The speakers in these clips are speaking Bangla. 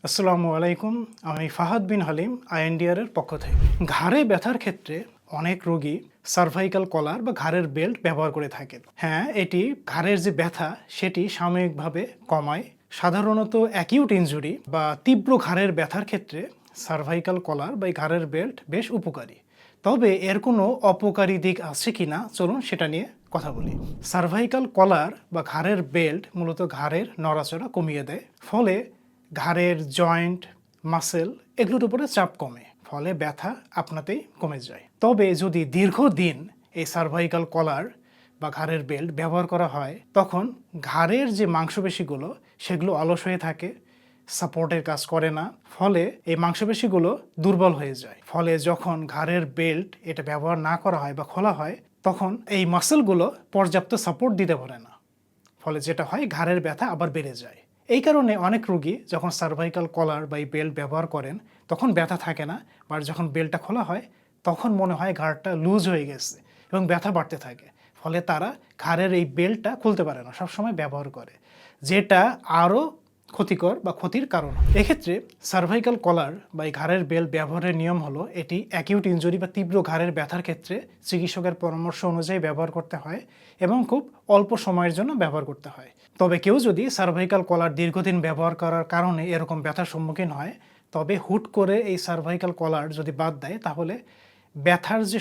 আসসালামু আলাইকুম। আমি ফাহাদ বিন হালিম আইএনডিআর এর পক্ষ থেকে। ঘাড়ে ব্যথার ক্ষেত্রে অনেক রোগী সার্ভাইকাল কলার বা ঘাড়ের বেল্ট ব্যবহার করে থাকেন। হ্যাঁ, এটি ঘাড়ের যে ব্যথা সেটি সাময়িকভাবে কমায়। সাধারণত অ্যাকিউট ইনজুরি বা তীব্র ঘাড়ের ব্যথার ক্ষেত্রে সার্ভাইকাল কলার বা এই ঘাড়ের বেল্ট বেশ উপকারী। তবে এর কোনো অপকারী দিক আছে কিনা চলুন সেটা নিয়ে কথা বলি। সার্ভাইকাল কলার বা ঘাড়ের বেল্ট মূলত ঘাড়ের নড়াচড়া কমিয়ে দেয়, ফলে ঘাড়ের জয়েন্ট, মাসেল এগুলোর উপরে চাপ কমে, ফলে ব্যথা আপনাতেই কমে যায়। তবে যদি দীর্ঘদিন এই সার্ভাইকাল কলার বা ঘাড়ের বেল্ট ব্যবহার করা হয়, তখন ঘাড়ের যে মাংসপেশিগুলো সেগুলো অলস হয়ে থাকে, সাপোর্টের কাজ করে না, ফলে এই মাংসপেশিগুলো দুর্বল হয়ে যায়। ফলে যখন ঘাড়ের বেল্ট এটা ব্যবহার না করা হয় বা খোলা হয়, তখন এই মাসেলগুলো পর্যাপ্ত সাপোর্ট দিতে পারে না, ফলে যেটা হয় ঘাড়ের ব্যথা আবার বেড়ে যায়। এই কারণে অনেক রোগী যখন সার্ভাইকাল কলার বা এই বেল্ট ব্যবহার করেন তখন ব্যথা থাকে না, বা যখন বেল্টটা খোলা হয় তখন মনে হয় ঘাড়টা লুজ হয়ে গেছে এবং ব্যথা বাড়তে থাকে, ফলে তারা ঘাড়ের এই বেল্টটা খুলতে পারে না, সবসময় ব্যবহার করে, যেটা আরও ক্ষতিকর বা ক্ষতির কারণ। এক্ষেত্রে সার্ভাইকাল কলার বা এই ঘাড়ের বেল্ট ব্যবহারের নিয়ম হলো, এটি অ্যাকিউট ইনজুরি বা তীব্র ঘাড়ের ব্যথার ক্ষেত্রে চিকিৎসকের পরামর্শ অনুযায়ী ব্যবহার করতে হয় এবং খুব অল্প সময়ের জন্য ব্যবহার করতে হয়। তবে কেউ যদি সার্ভাইকাল কলার দীর্ঘদিন ব্যবহার করার কারণে এরকম ব্যথার সম্মুখীন হয়, তবে হুট করে এই সার্ভাইকাল কলার যদি বাদ দেয় তাহলে ব্যথার যে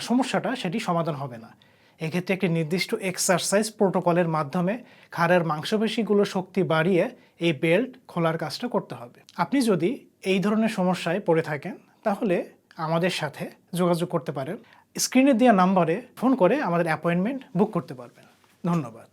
সমস্যাটা সেটি সমাধান হবে না। এক্ষেত্রে একটি নির্দিষ্ট এক্সারসাইজ প্রোটোকলের মাধ্যমে ঘাড়ের মাংসপেশিগুলো শক্তি বাড়িয়ে এই বেল্ট খোলার কাজটা করতে হবে। আপনি যদি এই ধরনের সমস্যায় পড়ে থাকেন তাহলে আমাদের সাথে যোগাযোগ করতে পারেন। স্ক্রিনে দেওয়া নাম্বারে ফোন করে আমাদের অ্যাপয়েন্টমেন্ট বুক করতে পারবেন। ধন্যবাদ।